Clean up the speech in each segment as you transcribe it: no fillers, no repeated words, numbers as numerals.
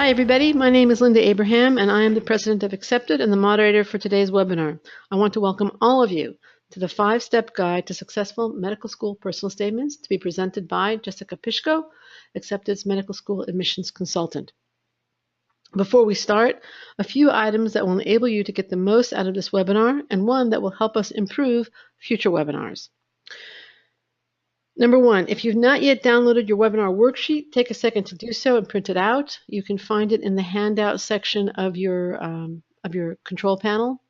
Hi everybody, my name is Linda Abraham and I am the president of Accepted and the moderator for today's webinar. I want to welcome all of you to the 5-step guide to successful medical school personal statements to be presented by Jessica Pishko, Accepted's medical school admissions consultant. Before we start, a few items that will enable you to get the most out of this webinar and one that will help us improve future webinars. Number one, if you've not yet downloaded your webinar worksheet, take a second to do so and print it out. You can find it in the handout section of your control panel.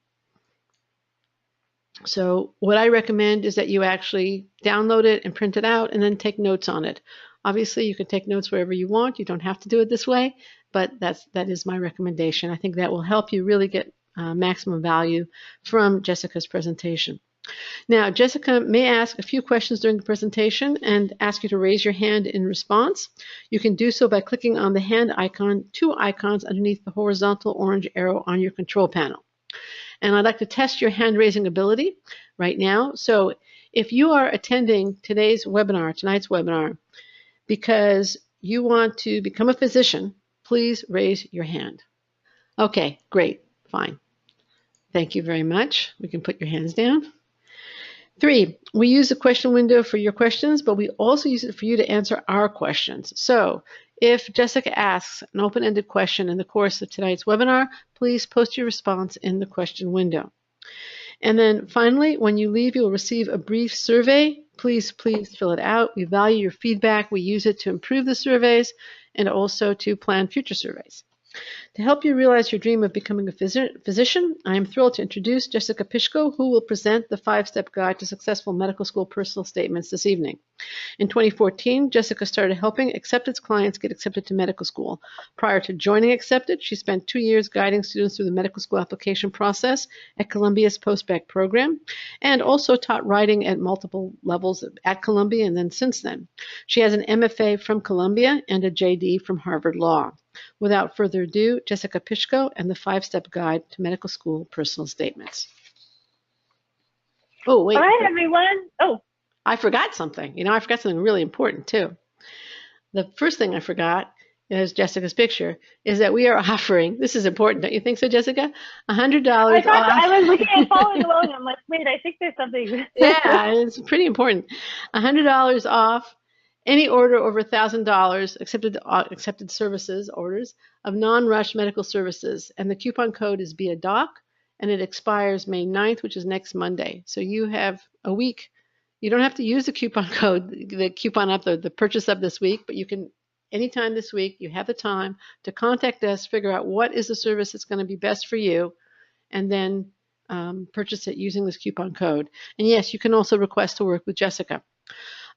So what I recommend is that you actually download it and print it out and then take notes on it. Obviously, you can take notes wherever you want. You don't have to do it this way, but that is my recommendation. I think that will help you really get maximum value from Jessica's presentation. Now, Jessica may ask a few questions during the presentation and ask you to raise your hand in response. You can do so by clicking on the hand icon, 2 icons underneath the horizontal orange arrow on your control panel. And I'd like to test your hand raising ability right now. So if you are attending tonight's webinar, because you want to become a physician, please raise your hand. Okay, great, fine. Thank you very much. We can put your hands down. 3, we use the question window for your questions, but we also use it for you to answer our questions. So if Jessica asks an open-ended question in the course of tonight's webinar, please post your response in the question window. And then finally, when you leave, you'll receive a brief survey. Please fill it out. We value your feedback. We use it to improve the surveys and also to plan future surveys. To help you realize your dream of becoming a physician, I am thrilled to introduce Jessica Pishko, who will present the 5-step guide to successful medical school personal statements this evening. In 2014, Jessica started helping Accepted's clients get accepted to medical school. Prior to joining Accepted, she spent 2 years guiding students through the medical school application process at Columbia's post-bac program, and also taught writing at multiple levels at Columbia and then since then. She has an MFA from Columbia and a JD from Harvard Law. Without further ado, Jessica Pishko and the 5-step guide to medical school personal statements. Oh, wait. Hi, everyone. Oh, I forgot something. I forgot something really important, too. The first thing I forgot is Jessica's picture, is that we are offering, this is important, don't you think so, Jessica? $100 off. I was looking at following along. I'm like, wait, I think there's something. Yeah, it's pretty important. $100 off any order over $1,000 accepted services orders of non-rush medical services, and the coupon code is BEADOC, and it expires May 9th, which is next Monday. So you have a week. You don't have to use the coupon code, the coupon up, the purchase up this week, but you can anytime this week. You have the time to contact us, figure out what is the service that's going to be best for you, and then purchase it using this coupon code. And yes, you can also request to work with Jessica.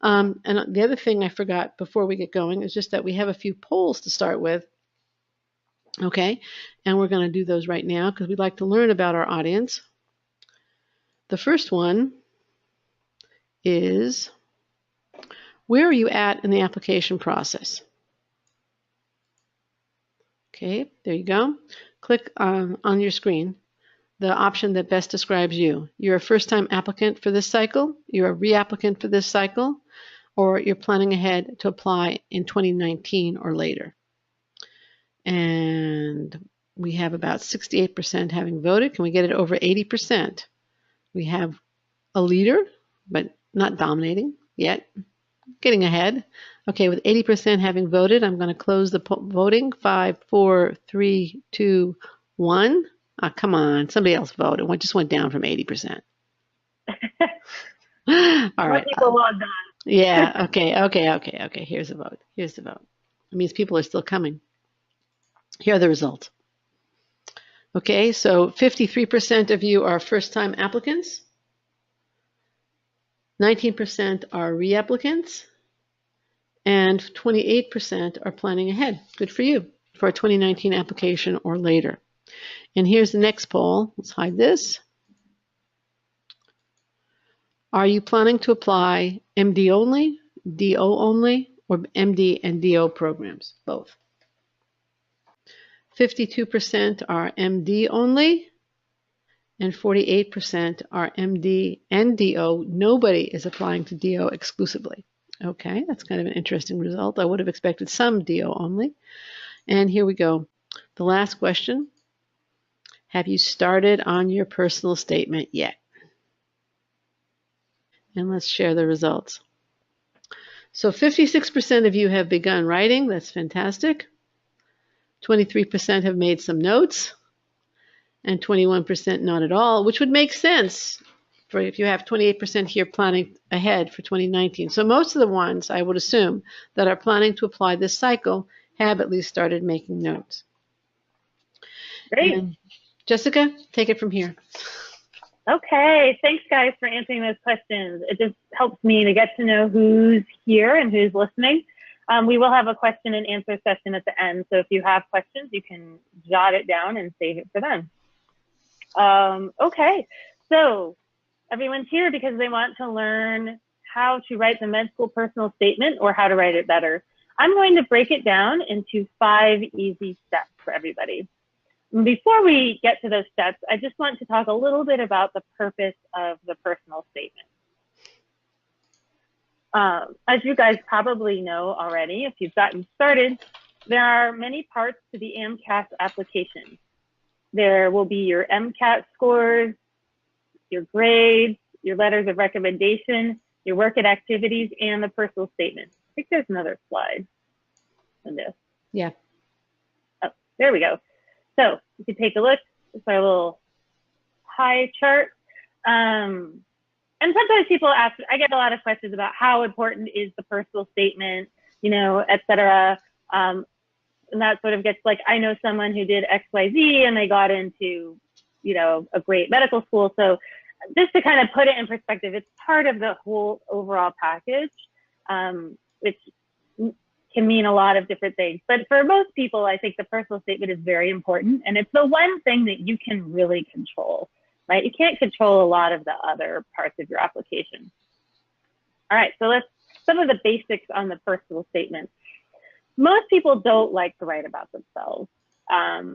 And the other thing I forgot before we get going is just that we have a few polls to start with. Okay, and we're going to do those right now because we'd like to learn about our audience. The first one is, where are you at in the application process? Okay, there you go. Click on your screen the option that best describes you. You're a first-time applicant for this cycle, you're a reapplicant for this cycle, or you're planning ahead to apply in 2019 or later. And we have about 68% having voted. Can we get it over 80%? We have a leader, but not dominating yet. Getting ahead. Okay, with 80% having voted, I'm going to close the voting. 5, 4, 3, 2, 1. Oh, come on. Somebody else voted. It just went down from 80%. All right. People logged on. Yeah, okay. Here's the vote. Here's the vote. It means people are still coming. Here are the results. Okay, so 53% of you are first-time applicants. 19% are reapplicants. And 28% are planning ahead. Good for you for a 2019 application or later. And here's the next poll. Let's hide this. Are you planning to apply MD only, DO only, or MD and DO programs? Both. 52% are MD only, and 48% are MD and DO. Nobody is applying to DO exclusively. Okay, that's kind of an interesting result. I would have expected some DO only. And here we go. The last question. Have you started on your personal statement yet? And let's share the results. So 56% of you have begun writing. That's fantastic. 23% have made some notes, and 21% not at all, which would make sense for if you have 28% here planning ahead for 2019. So most of the ones, I would assume, that are planning to apply this cycle have at least started making notes. Great. And Jessica, take it from here. Okay, thanks guys for answering those questions. It just helps me to get to know who's here and who's listening. We will have a question and answer session at the end, so if you have questions, you can jot it down and save it for them. Okay, so everyone's here because they want to learn how to write the med school personal statement or how to write it better. I'm going to break it down into 5 easy steps for everybody. Before we get to those steps, I just want to talk a little bit about the purpose of the personal statement. As you guys probably know already, if you've gotten started, there are many parts to the AMCAS application. There will be your MCAT scores, your grades, your letters of recommendation, your work and activities, and the personal statement. I think there's another slide in this. Yeah. Oh, there we go. So you can take a look. It's our little pie chart. And sometimes people ask, I get a lot of questions about how important is the personal statement, you know, et cetera. And that sort of gets like, I know someone who did XYZ and they got into, you know, a great medical school. So just to kind of put it in perspective, it's part of the whole overall package, which can mean a lot of different things. But for most people, I think the personal statement is very important. And it's the one thing that you can really control, right? You can't control a lot of the other parts of your application. All right, so let's, some of the basics on the personal statement. Most people don't like to write about themselves. I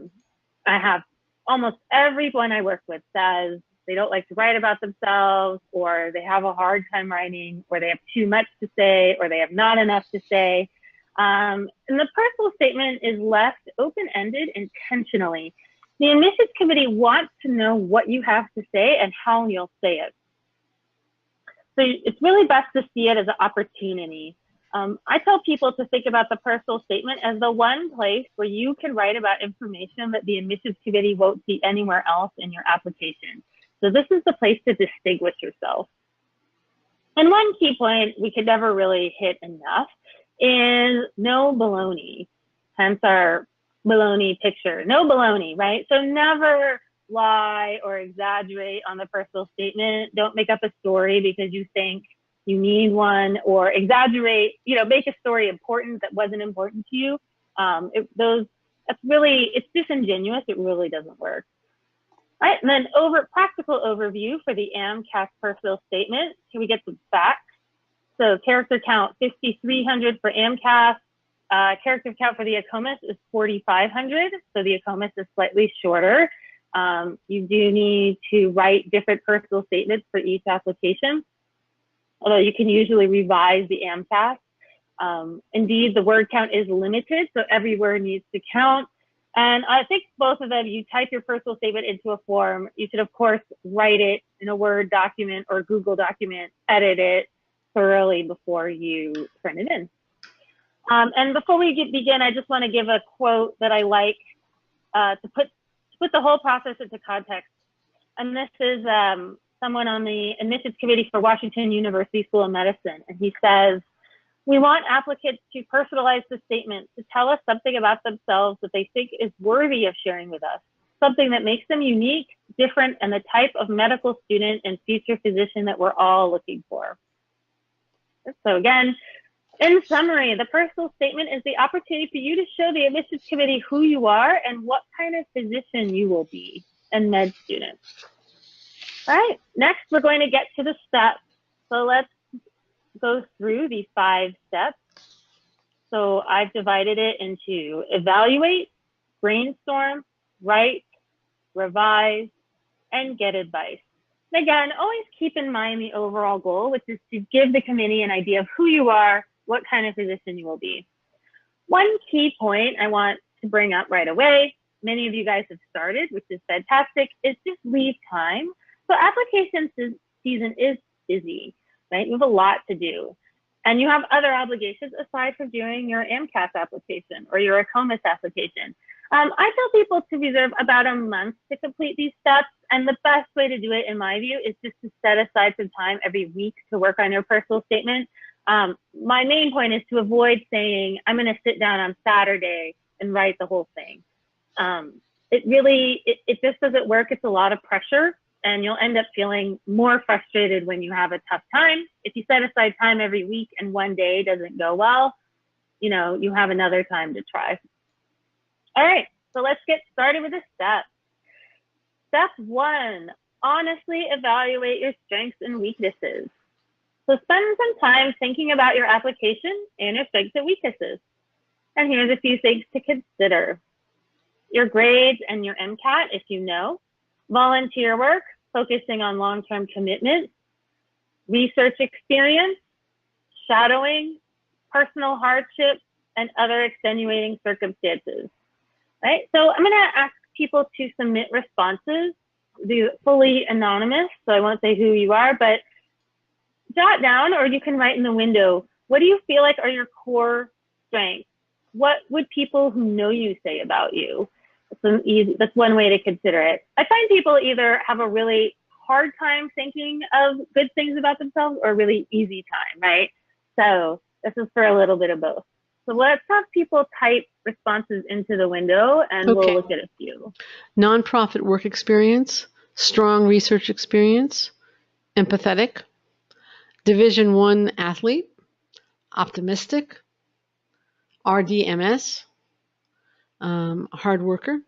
have almost everyone I work with says they don't like to write about themselves, or they have a hard time writing, or they have too much to say, or they have not enough to say. And the personal statement is left open-ended intentionally. The admissions committee wants to know what you have to say and how you'll say it. So it's really best to see it as an opportunity. I tell people to think about the personal statement as the one place where you can write about information that the admissions committee won't see anywhere else in your application. So this is the place to distinguish yourself. And one key point we could never really hit enough is no baloney, hence our baloney picture. No baloney, right? So never lie or exaggerate on the personal statement. Don't make up a story because you think you need one, or exaggerate, you know, make a story important that wasn't important to you. It's disingenuous. It really doesn't work. All right, and then practical overview for the AMCAS personal statement. Can we get the facts? So character count 5,300 for AMCAS. Character count for the ACOMAS is 4,500. So the ACOMAS is slightly shorter. You do need to write different personal statements for each application, although you can usually revise the AMCAS. Indeed, the word count is limited, so every word needs to count. And I think both of them, you type your personal statement into a form. You should, of course, write it in a Word document or Google document, edit it thoroughly before you turn it in. And before we begin, I just want to give a quote that I like to put the whole process into context. And this is someone on the admissions committee for Washington University School of Medicine. And he says, "We want applicants to personalize the statement, to tell us something about themselves that they think is worthy of sharing with us, something that makes them unique, different, and the type of medical student and future physician that we're all looking for." So again, in summary, the personal statement is the opportunity for you to show the admissions committee who you are and what kind of physician you will be and med student. All right, next we're going to get to the steps. So let's go through these 5 steps. So I've divided it into evaluate, brainstorm, write, revise, and get advice. And again, always keep in mind the overall goal, which is to give the committee an idea of who you are, what kind of physician you will be. One key point I want to bring up right away, many of you guys have started, which is fantastic, is just leave time. So application season is busy, right? You have a lot to do. And you have other obligations aside from doing your AMCAS application or your ACOMAS application. I tell people to reserve about a month to complete these steps. And the best way to do it, in my view, is just to set aside some time every week to work on your personal statement. My main point is to avoid saying, I'm going to sit down on Saturday and write the whole thing. It just doesn't work. It's a lot of pressure, and you'll end up feeling more frustrated when you have a tough time. If you set aside time every week and one day doesn't go well, you have another time to try. All right, so let's get started with the steps. Step 1, honestly evaluate your strengths and weaknesses. So spend some time thinking about your application and your strengths and weaknesses. And here's a few things to consider. Your grades and your MCAT, if you know. Volunteer work, focusing on long-term commitment. Research experience, shadowing, personal hardship, and other extenuating circumstances. Right? So I'm going to ask people to submit responses. They're fully anonymous, so I won't say who you are, but jot down, or you can write in the window, what do you feel like are your core strengths? What would people who know you say about you? That's one way to consider it. I find people either have a really hard time thinking of good things about themselves or a really easy time, right? So this is for a little bit of both. So let's have people type responses into the window, and we'll look at a few. Nonprofit work experience, strong research experience, empathetic, Division I athlete, optimistic, RDMS, hard worker,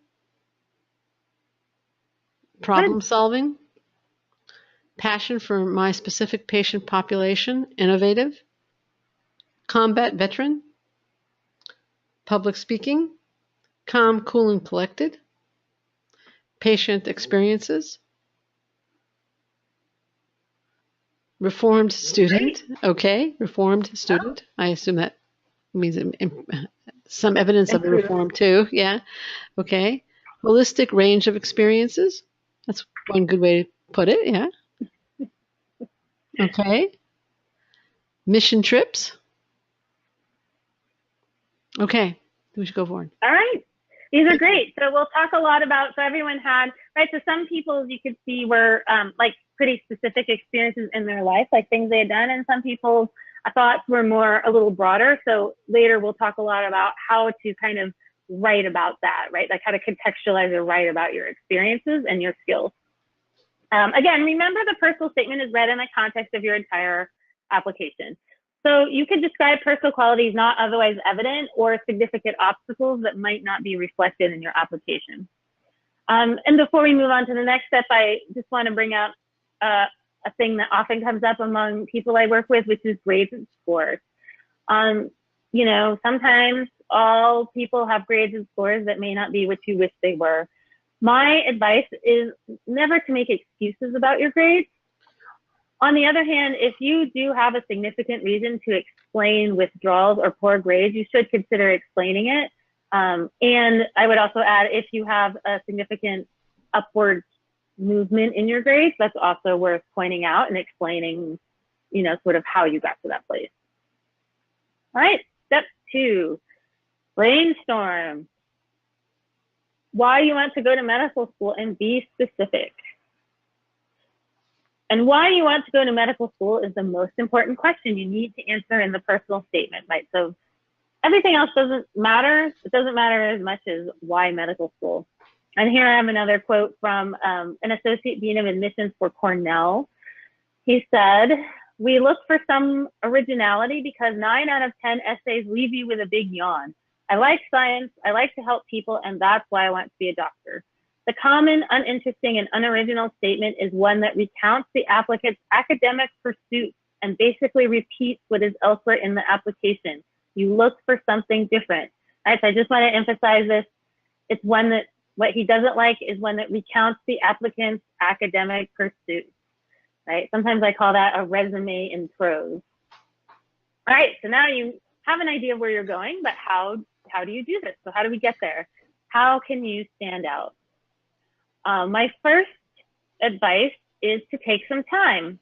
problem solving, passion for my specific patient population, innovative, combat veteran, public speaking, calm, cool, and collected, patient experiences, reformed student. Okay, reformed student. I assume that means some evidence of the reform too. Yeah. Okay. Holistic range of experiences. That's one good way to put it. Yeah. Okay. Mission trips. Okay. We should go forward. All right. These are great. So we'll talk a lot about, so everyone had, right, so some people you could see were like pretty specific experiences in their life, like things they had done, and some people's thoughts were more a little broader. So later we'll talk a lot about how to kind of write about that, right? Like how to contextualize or write about your experiences and your skills. Again, remember the personal statement is read in the context of your entire application. So you could describe personal qualities not otherwise evident or significant obstacles that might not be reflected in your application. And before we move on to the next step, I just want to bring up a thing that often comes up among people I work with, which is grades and scores. Sometimes all people have grades and scores that may not be what you wish they were. My advice is never to make excuses about your grades. On the other hand, if you do have a significant reason to explain withdrawals or poor grades, you should consider explaining it. And I would also add, if you have a significant upward movement in your grades, that's also worth pointing out and explaining, sort of how you got to that place. All right, step 2, brainstorm. Why you want to go to medical school and be specific. And why you want to go to medical school is the most important question you need to answer in the personal statement, right? So everything else doesn't matter. It doesn't matter as much as why medical school. And here I have another quote from an associate dean of admissions for Cornell. He said, "We look for some originality because 9 out of 10 essays leave you with a big yawn. I like science, I like to help people, and that's why I want to be a doctor. The common, uninteresting, and unoriginal statement is one that recounts the applicant's academic pursuits and basically repeats what is elsewhere in the application. You look for something different." All right, so I just want to emphasize this. It's one that, what he doesn't like is one that recounts the applicant's academic pursuits, right? Sometimes I call that a resume in prose. All right, so now you have an idea of where you're going, but how how do you do this? So how do we get there? How can you stand out? My first advice is to take some time.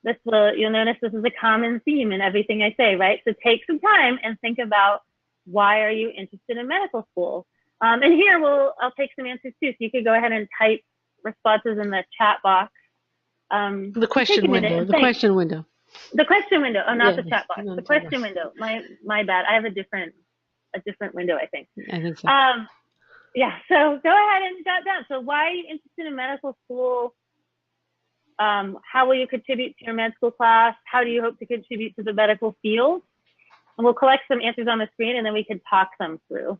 You'll notice this is a common theme in everything I say, right? So take some time and think about, why are you interested in medical school? And here I'll take some answers too. So you could go ahead and type responses in the chat box. The question window. The question window. The question window. Oh, not the chat box. No, The question window. My bad. I have a different window, I think. I think so. Yeah. So go ahead and jot down. So why are you interested in medical school? How will you contribute to your med school class? How do you hope to contribute to the medical field? And we'll collect some answers on the screen, and then we can talk them through.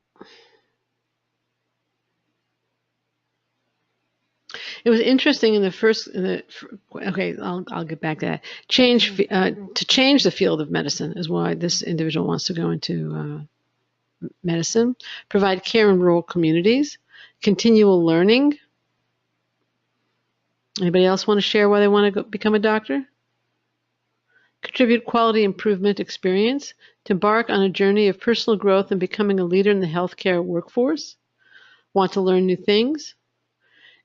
It was interesting in the first. Okay, I'll get back to that. To change the field of medicine is why this individual wants to go into medicine. Provide care in rural communities. Continual learning. Anybody else want to share why they want to become a doctor? Contribute quality improvement experience. To embark on a journey of personal growth and becoming a leader in the healthcare workforce. Want to learn new things.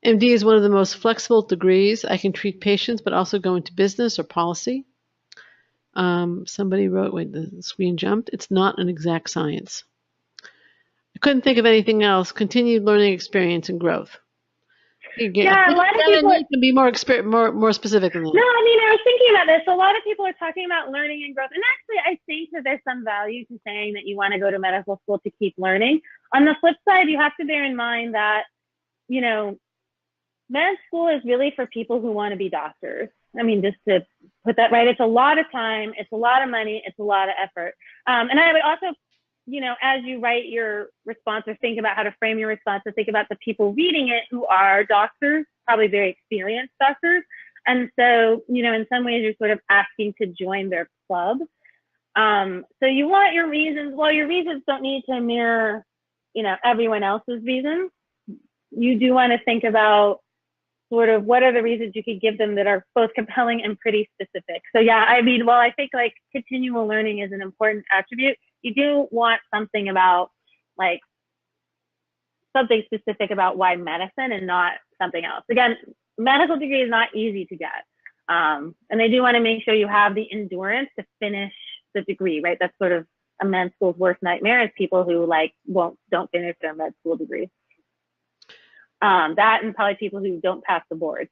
MD is one of the most flexible degrees. I can treat patients, but also go into business or policy. Somebody wrote, wait, the screen jumped. It's not an exact science. I couldn't think of anything else. Continued learning experience and growth. Yeah, a lot of people can be more specific than that. No, I mean, I was thinking about this. A lot of people are talking about learning and growth. And actually, I think that there's some value to saying that you want to go to medical school to keep learning. On the flip side, you have to bear in mind that, med school is really for people who want to be doctors. I mean, just to put that right, it's a lot of time, it's a lot of money, it's a lot of effort. And I would also, as you write your response or think about how to frame your response, to think about the people reading it who are doctors, probably very experienced doctors. And so, in some ways you're sort of asking to join their club. So you want your reasons, well, your reasons don't need to mirror, everyone else's reasons. You do want to think about sort of what are the reasons you could give them that are both compelling and pretty specific. So yeah, I mean, well, I think like continual learning is an important attribute. You do want something about something specific about why medicine and not something else. Again, medical degree is not easy to get. And they do want to make sure you have the endurance to finish the degree, right? That's sort of a med school's worst nightmare, is people who don't finish their med school degree. That and probably people who don't pass the board.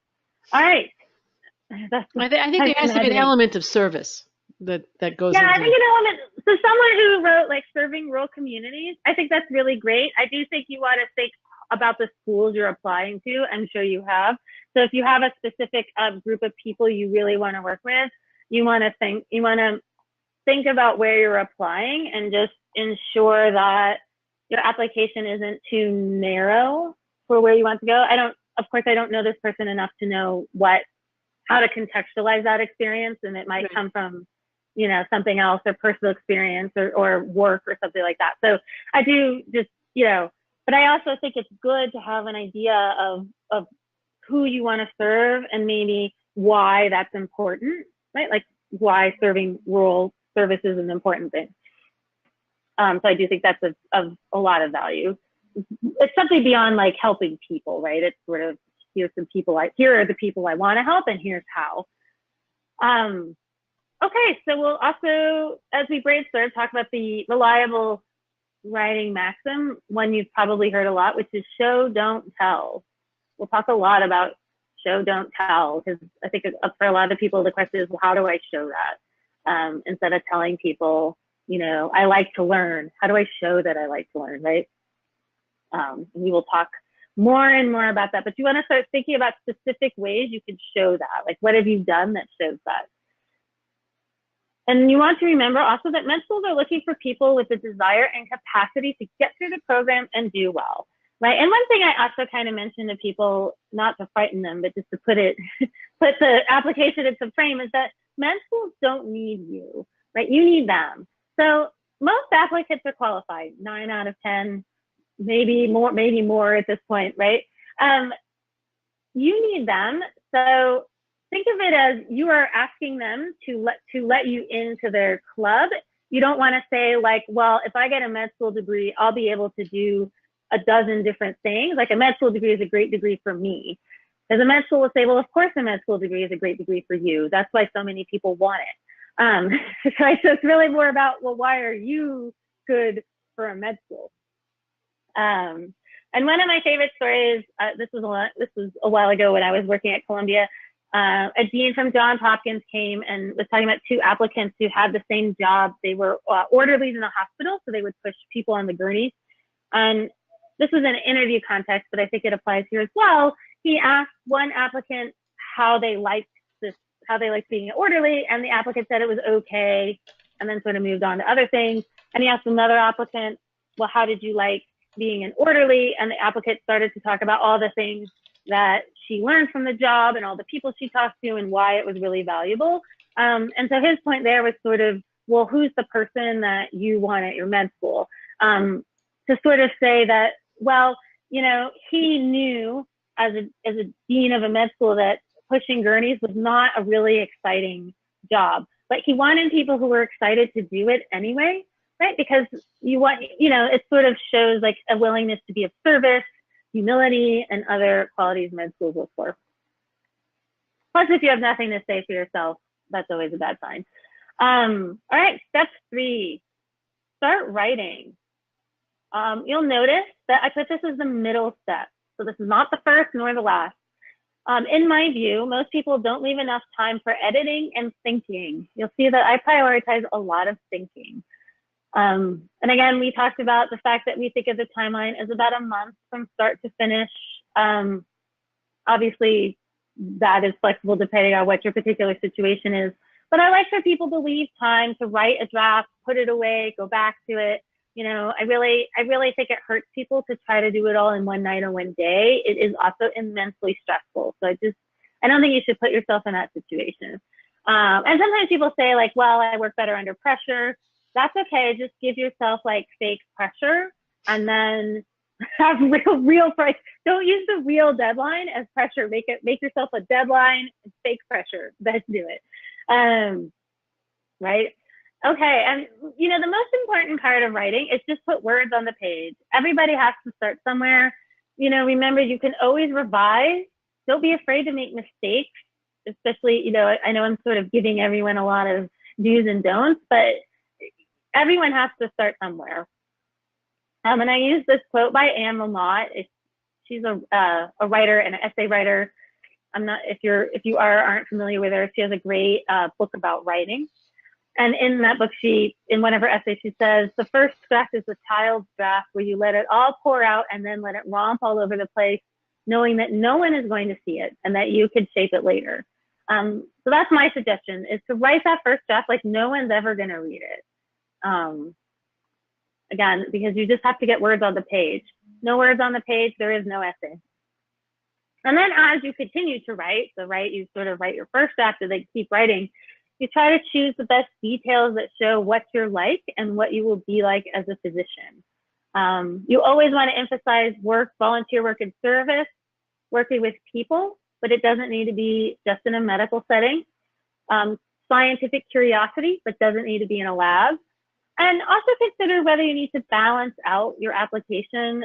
All right. I think there has to be an element of service that goes. Yeah, I think an element. So someone who wrote serving rural communities, I think that's really great. I do think you want to think about the schools you're applying to. I'm sure you have. So if you have a specific group of people you really want to work with, you want to think about where you're applying and just ensure that your application isn't too narrow for where you want to go. Of course, I don't know this person enough to know how to contextualize that experience, and it might come from, something else, or personal experience or work or something like that. So I do just, but I also think it's good to have an idea of who you want to serve and maybe why that's important, right? Like why serving rural services is an important thing. So I do think that's of a lot of value. It's something beyond helping people, right? It's sort of, here are the people I want to help, and here's how. Okay, so we'll also, as we brainstorm, talk about the reliable writing maxim, one you've probably heard a lot, which is show, don't tell. We'll talk a lot about show, don't tell, because I think for a lot of people, the question is, well, how do I show that? Instead of telling people, I like to learn. How do I show that I like to learn, right? We will talk more and more about that, but you want to start thinking about specific ways you can show that. What have you done that shows that? And you want to remember also that med schools are looking for people with the desire and capacity to get through the program and do well, right? And one thing I also kind of mentioned to people, not to frighten them, but just to put the application in some frame, is that med schools don't need you, right? You need them. So most applicants are qualified, 9 out of 10, maybe more at this point, right? You need them. So think of it as you are asking them to let you into their club, you don't want to say like, well, if I get a med school degree, I'll be able to do a dozen different things. Like a med school degree is a great degree for me. Because a med school will say, well, of course a med school degree is a great degree for you. That's why so many people want it. Right? So it's really more about, well, why are you good for a med school? And one of my favorite stories, this was a while ago when I was working at Columbia. A dean from Johns Hopkins came and was talking about two applicants who had the same job. They were orderlies in a hospital, so they would push people on the gurneys. And this was an interview context, but I think it applies here as well. He asked one applicant how they liked being an orderly, and the applicant said it was okay, and then sort of moved on to other things. And he asked another applicant, well, how did you like being an orderly? And the applicant started to talk about all the things that she learned from the job and all the people she talked to and why it was really valuable. And so his point there was sort of, well, who's the person that you want at your med school? To sort of say that, well, you know, he knew as a dean of a med school that pushing gurneys was not a really exciting job, but he wanted people who were excited to do it anyway, right? Because it sort of shows like a willingness to be of service, humility, and other qualities med schools look for. Plus, if you have nothing to say for yourself, that's always a bad sign. All right, step 3, start writing. You'll notice that I put this as the middle step. So this is not the first nor the last. In my view, most people don't leave enough time for editing and thinking. You'll see that I prioritize a lot of thinking. And again, we talked about the fact that we think of the timeline as about a month from start to finish. Obviously, that is flexible depending on what your particular situation is. But I like for people to leave time to write a draft, put it away, go back to it. You know, I really think it hurts people to try to do it all in one night or one day. It is also immensely stressful. So I don't think you should put yourself in that situation. And sometimes people say like, well, I work better under pressure. That's okay. Just give yourself like fake pressure and then have real price. Don't use the real deadline as pressure. Make yourself a deadline and fake pressure. Let's do it. Right? Okay, and you know, the most important part of writing is just put words on the page. Everybody has to start somewhere. You know, remember, you can always revise. Don't be afraid to make mistakes, especially, you know, I know I'm sort of giving everyone a lot of do's and don'ts, but everyone has to start somewhere. And I use this quote by Anne Lamott. She's a writer and an essay writer. I'm not, if you aren't familiar with her, she has a great book about writing. And in that book, in one of her essays, she says, the first draft is the child's draft where you let it all pour out and then let it romp all over the place, knowing that no one is going to see it and that you could shape it later. So that's my suggestion, is to write that first draft like no one's ever going to read it. Again, because you just have to get words on the page. No words on the page, there is no essay. And then as you continue to write, you sort of write your first draft and then keep writing, you try to choose the best details that show what you're like and what you will be like as a physician. You always want to emphasize work, volunteer work, and service, working with people, but it doesn't need to be just in a medical setting. Scientific curiosity, but doesn't need to be in a lab. And also consider whether you need to balance out your application.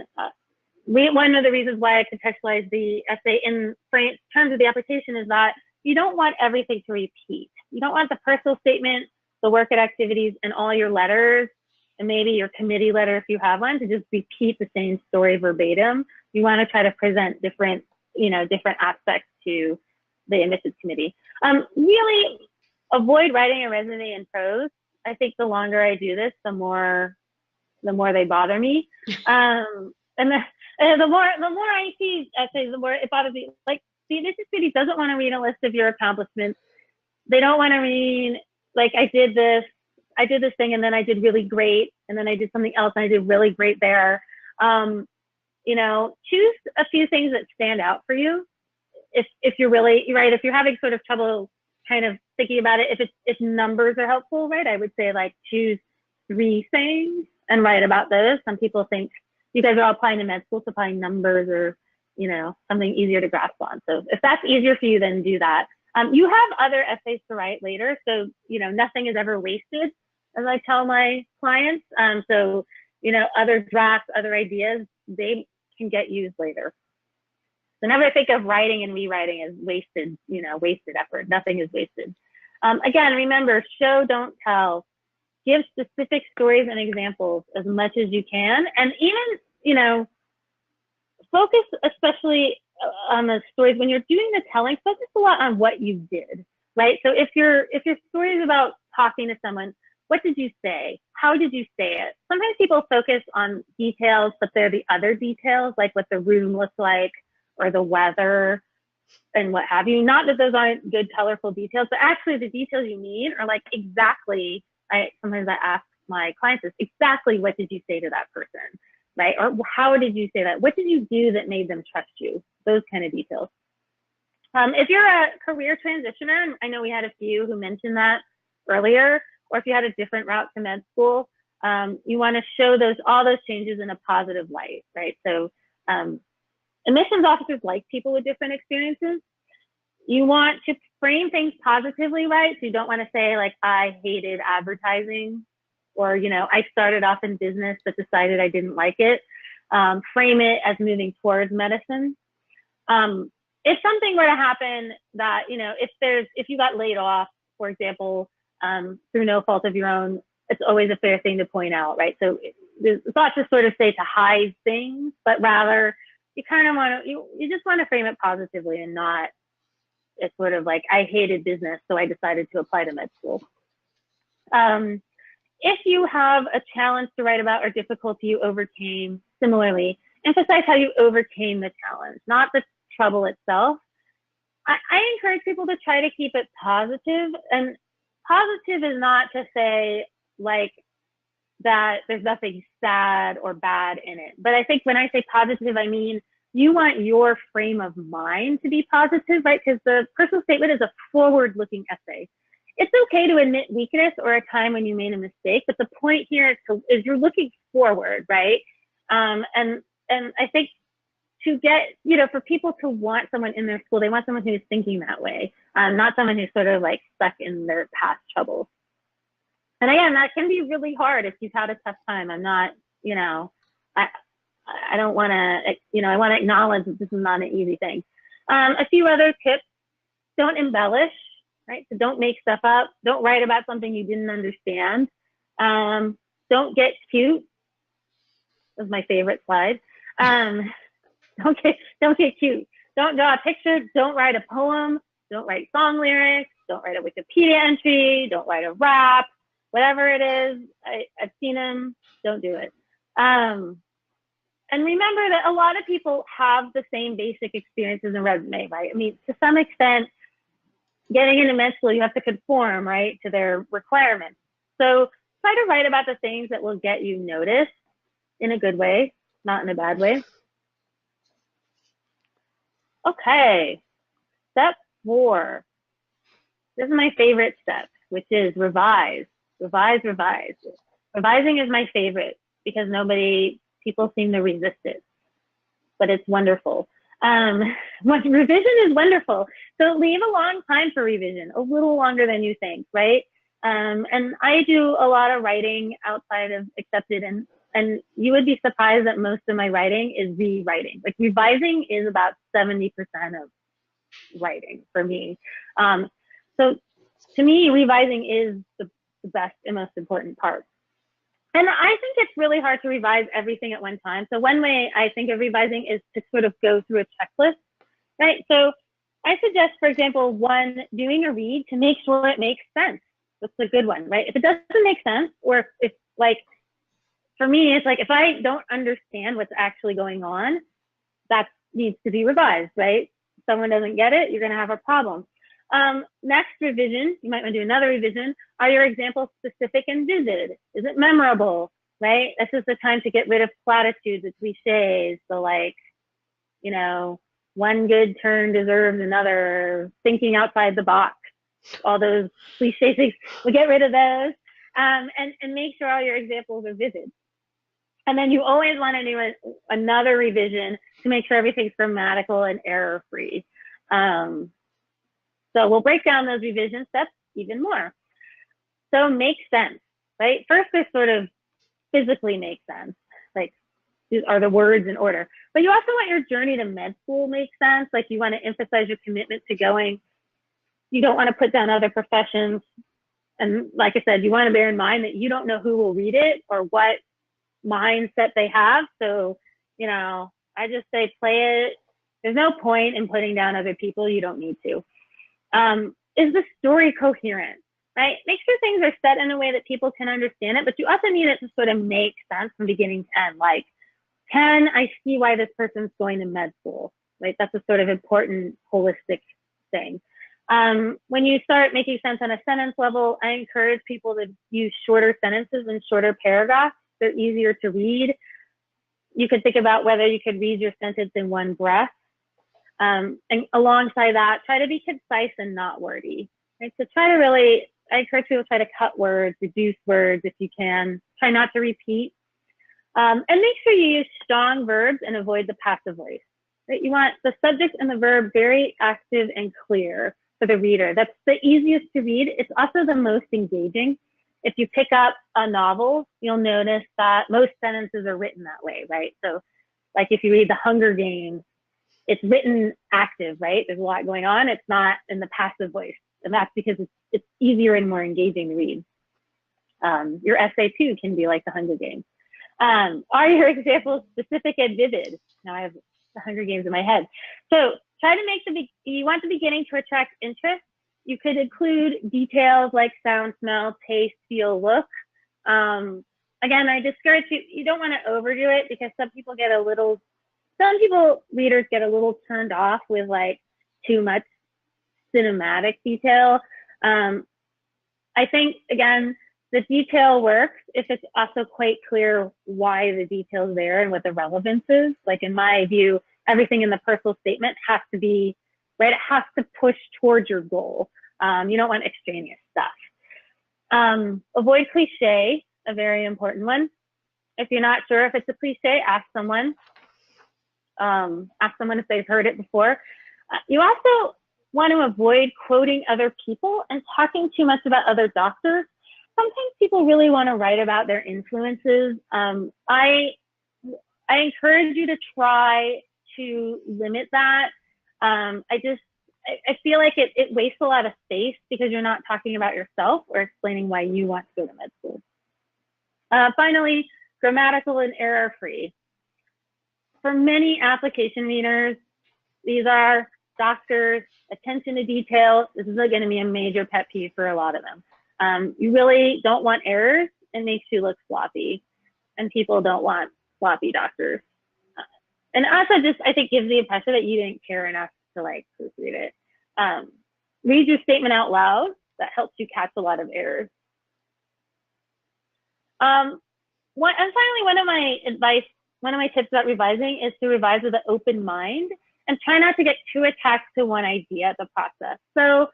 One of the reasons why I contextualize the essay in terms of the application is that you don't want everything to repeat. You don't want the personal statement, the work at activities, and all your letters, and maybe your committee letter if you have one, to just repeat the same story verbatim. You want to try to present different aspects to the admissions committee. Really avoid writing a resume in prose. I think the longer I do this, the more they bother me. And the more I see essays, the more it bothers me. Like, the admissions committee doesn't want to read a list of your accomplishments. They don't want to read, like, I did this thing and then I did really great, and then I did something else and I did really great there. You know, choose a few things that stand out for you. If you're really, right, if you're having sort of trouble kind of thinking about it, if numbers are helpful, right, I would say like choose 3 things and write about those. Some people think you guys are all applying to med school, so applying numbers or, you know, something easier to grasp on. So if that's easier for you, then do that. You have other essays to write later, so, you know, nothing is ever wasted. as I tell my clients. So, other drafts, other ideas, they can get used later. So never think of writing and rewriting as wasted effort. Nothing is wasted. Again, remember, show, don't tell. Give specific stories and examples as much as you can. And even, focus especially on the stories. When you're doing the telling, focus a lot on what you did, right? So if your story is about talking to someone, what did you say? How did you say it? Sometimes people focus on details, but they're the other details, like what the room looks like or the weather and what have you. Not that those aren't good, colorful details, but actually the details you need are like exactly, sometimes I ask my clients this, exactly what did you say to that person, right? Or how did you say that? What did you do that made them trust you? Those kind of details. If you're a career transitioner, I know we had a few who mentioned that earlier, or if you had a different route to med school, you want to show all those changes in a positive light, right? So admissions officers like people with different experiences. You want to frame things positively, right? So you don't want to say like, I hated advertising, or, I started off in business but decided I didn't like it. Frame it as moving towards medicine. If something were to happen that, if you got laid off, for example, through no fault of your own, it's always a fair thing to point out, right? So it's not to sort of say to hide things, but rather you kind of want to, you just want to frame it positively and not, it's sort of like, I hated business, so I decided to apply to med school. If you have a challenge to write about or difficulty you overcame, similarly, emphasize how you overcame the challenge, not the trouble itself. I encourage people to try to keep it positive, and positive is not to say like that there's nothing sad or bad in it. But I think when I say positive, I mean you want your frame of mind to be positive, right? Because the personal statement is a forward-looking essay. It's okay to admit weakness or a time when you made a mistake, but the point here is you're looking forward, right? And I think to get, for people to want someone in their school, they want someone who's thinking that way, not someone who's sort of like stuck in their past troubles. And again, that can be really hard if you've had a tough time. I'm not, I don't want to, I want to acknowledge that this is not an easy thing. A few other tips: don't embellish, right? So don't make stuff up. Don't write about something you didn't understand. Don't get cute. That's my favorite slide. Don't get cute. Don't draw a picture. Don't write a poem. Don't write song lyrics. Don't write a Wikipedia entry. Don't write a rap. Whatever it is, I've seen them. Don't do it. And remember that a lot of people have the same basic experiences in resume, right? I mean, to some extent, getting into med school, you have to conform, right, to their requirements. So try to write about the things that will get you noticed in a good way, not in a bad way. Okay, step 4. This is my favorite step, which is revise. Revise, revise. Revising is my favorite because people seem to resist it, but it's wonderful. Revision is wonderful. So leave a long time for revision, a little longer than you think, right? And I do a lot of writing outside of accepted, and you would be surprised that most of my writing is rewriting. Like revising is about 70% of writing for me. So to me, revising is the best and most important part. And I think it's really hard to revise everything at one time. So one way I think of revising is to sort of go through a checklist, right? So I suggest, for example, doing a read to make sure it makes sense. That's a good one, right? If it doesn't make sense, or if like, for me, it's like, if I don't understand what's actually going on, that needs to be revised, right? If someone doesn't get it, you're going to have a problem. Next revision, you might want to do another revision. Are your examples specific and vivid? Is it memorable, right? This is the time to get rid of platitudes and cliches. So like, one good turn deserves another, thinking outside the box, all those cliche things. We'll get rid of those, and make sure all your examples are vivid. And then you always want to do another revision to make sure everything's grammatical and error-free. So we'll break down those revision steps even more. So make sense. right? First, they sort of physically make sense. Like, are the words in order? But you also want your journey to med school make sense. Like, you want to emphasize your commitment to going. You don't want to put down other professions. And like I said, you want to bear in mind that you don't know who will read it or what mindset they have. So, I just say play it. There's no point in putting down other people. You don't need to. Is the story coherent? Right? Make sure things are set in a way that people can understand it, but you also need it to sort of make sense from beginning to end. Like, can I see why this person's going to med school? Right? That's a sort of important holistic thing. When you start making sense on a sentence level, I encourage people to use shorter sentences and shorter paragraphs. They're easier to read. You could think about whether you could read your sentence in one breath. And alongside that, try to be concise and not wordy. Right? So I encourage people to try to cut words, reduce words if you can. Try not to repeat. And make sure you use strong verbs and avoid the passive voice. Right? You want the subject and the verb very active and clear for the reader. That's the easiest to read. It's also the most engaging. If you pick up a novel, you'll notice that most sentences are written that way, right? So like if you read The Hunger Games, it's written active, right? There's a lot going on. It's not in the passive voice. And that's because it's easier and more engaging to read. Your essay too can be like The Hunger Games. Are your examples specific and vivid? Now I have The Hunger Games in my head. So try to make you want the beginning to attract interest. You could include details like sound, smell, taste, feel, look. Again, I discourage you don't want to overdo it because readers get a little turned off with like too much cinematic detail. I think, again, the detail works if it's also quite clear why the detail is there and what the relevance is. Like in my view, everything in the personal statement has to be, right? It has to push towards your goal. You don't want extraneous stuff. Avoid cliche, a very important one. If you're not sure if it's a cliche, ask someone. Ask someone if they've heard it before. You also want to avoid quoting other people and talking too much about other doctors. Sometimes people really want to write about their influences. I encourage you to try to limit that. I feel like it wastes a lot of space because you're not talking about yourself or explaining why you want to go to med school. Finally, grammatical and error-free. For many application readers, these are doctors, attention to detail. This is going to be a major pet peeve for a lot of them. You really don't want errors. It makes you look sloppy, and people don't want sloppy doctors. And also just, I think, gives the impression that you didn't care enough to like proofread it. Read your statement out loud. That helps you catch a lot of errors. And finally, one of my tips about revising is to revise with an open mind and try not to get too attached to one idea at the process. So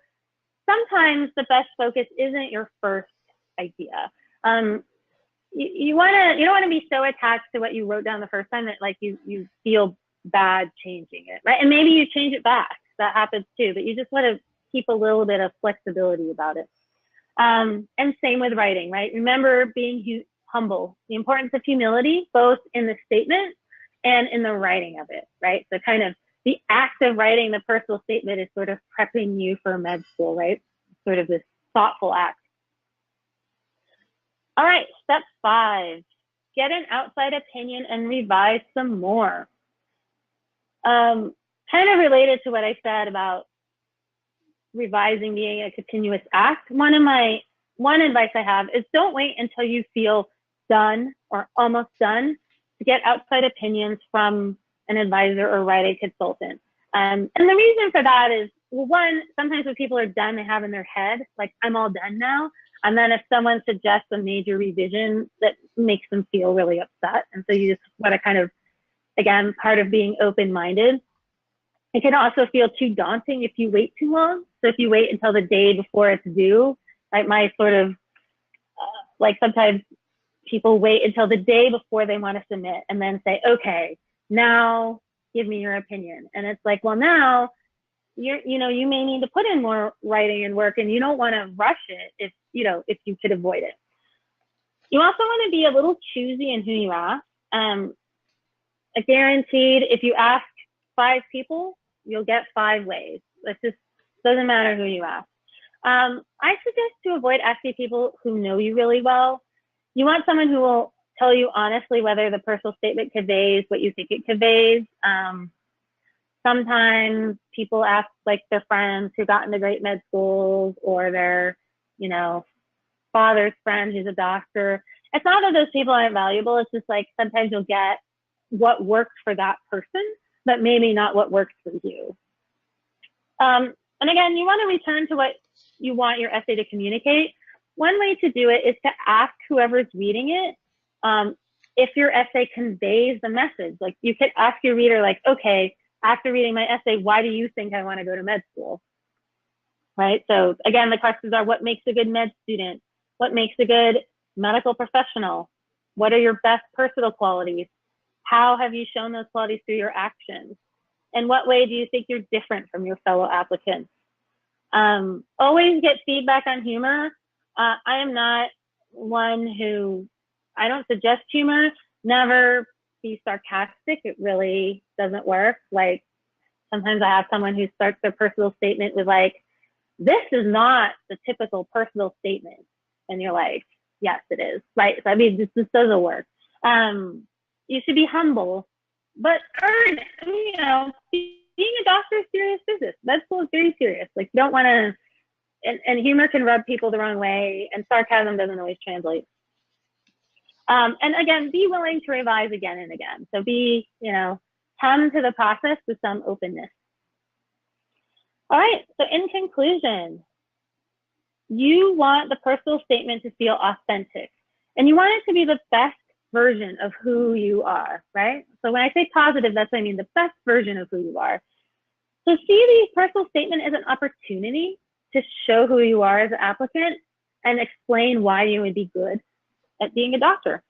sometimes the best focus isn't your first idea. You don't want to be so attached to what you wrote down the first time that like you feel bad changing it, right? And maybe you change it back. That happens too, but you just want to keep a little bit of flexibility about it. And same with writing, right? Remember being humble, the importance of humility, both in the statement and in the writing of it, right? So kind of the act of writing the personal statement is sort of prepping you for med school, right? Sort of this thoughtful act. All right, step 5, get an outside opinion and revise some more. Kind of related to what I said about revising being a continuous act. One advice I have is don't wait until you feel done or almost done to get outside opinions from an advisor or writing consultant. And the reason for that is, well, one, sometimes when people are done, they have in their head, like, I'm all done now. And then if someone suggests a major revision, that makes them feel really upset. And so you just want to kind of, again, part of being open-minded. It can also feel too daunting if you wait too long. So if you wait until the day before it's due, like my sort of, like sometimes people wait until the day before they want to submit and then say, okay, now give me your opinion. And it's like, well, now you may need to put in more writing and work, and you don't want to rush it if you could avoid it. You also want to be a little choosy in who you ask. Guaranteed, if you ask 5 people, you'll get 5 ways. It just doesn't matter who you ask. I suggest to avoid asking people who know you really well. You want someone who will tell you honestly whether the personal statement conveys what you think it conveys. Sometimes people ask like their friends who got into great med schools, or their, father's friend who's a doctor. It's not that those people aren't valuable. It's just like sometimes you'll get what works for that person, but maybe not what works for you. And again, you want to return to what you want your essay to communicate. One way to do it is to ask whoever's reading it if your essay conveys the message. Like, you could ask your reader, like, okay, after reading my essay, why do you think I want to go to med school? Right? So again, the questions are, what makes a good med student? What makes a good medical professional? What are your best personal qualities? How have you shown those qualities through your actions? In what way do you think you're different from your fellow applicants? Always get feedback on humor. I am not one who, I don't suggest humor. Never be sarcastic. It really doesn't work. Like, sometimes I have someone who starts their personal statement with like, this is not the typical personal statement. And you're like, yes, it is. Right? So, I mean, this doesn't work. You should be humble, but earn, being a doctor is serious business. Med school is very serious. Like, you don't want to, and humor can rub people the wrong way, and sarcasm doesn't always translate. And again, be willing to revise again and again. So come to the process with some openness. All right, so in conclusion, you want the personal statement to feel authentic, and you want it to be the best version of who you are, right? So when I say positive, that's what I mean, the best version of who you are. So see the personal statement as an opportunity to show who you are as an applicant and explain why you would be good at being a doctor.